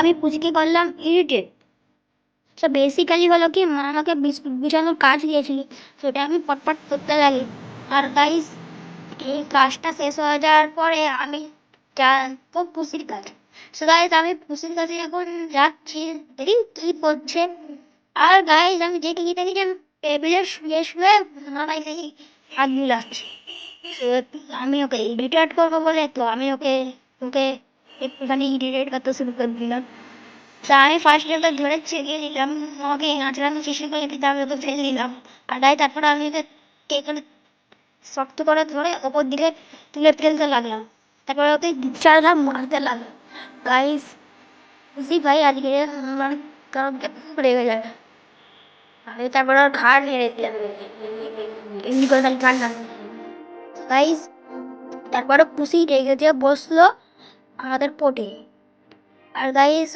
আমি পুচকে করলাম ইরিটেট। তো বেসিক্যালি হলো কি, মা আমাকে বিছানোর কাজ দিয়েছিল, সেটা আমি পটপট করতে লাগি। আর গাইস, এই কাজটা শেষ হয়ে যাওয়ার পরে আমি জানবো পুষির কাছে। সো গাইস, আমি পুষির কাছে এখন যাচ্ছি, দেখি কি করছে। আর গাইস, আমি দেখি যে টেবিলে শুয়ে শুয়ে মামাই দেখি হাত বিলাচ্ছে। আমি ওকে ইরিটেট করবো বলে তো আমি ওকে ওকে একটুখানি ইরিটেট করতে শুরু করে দিলাম। তা আমি ফার্স্ট ওকে ধরে ছেড়ে দিলাম, ওকে আঁচড়ানো চেষ্টা করে দিতে আমি ওকে ফেলে দিলাম। আর তারপরে আমি ওকে এখানে শক্ত করে ধরে ওপর দিকে তুলে ফেলতে লাগলাম। তারপরে ওকে চার ধাপ মারতে লাগলাম। গাইস, বুঝি ভাই আজকে আমার কাউকে রেগে যায়। আমি তারপরে ওর ঘাড় নেড়ে দিলাম, এমনি করে তার ঘাড় না। গাইস, তারপরে পুষি রেগে যেয়ে বসলো আমাদের পোটে। আর গাইস,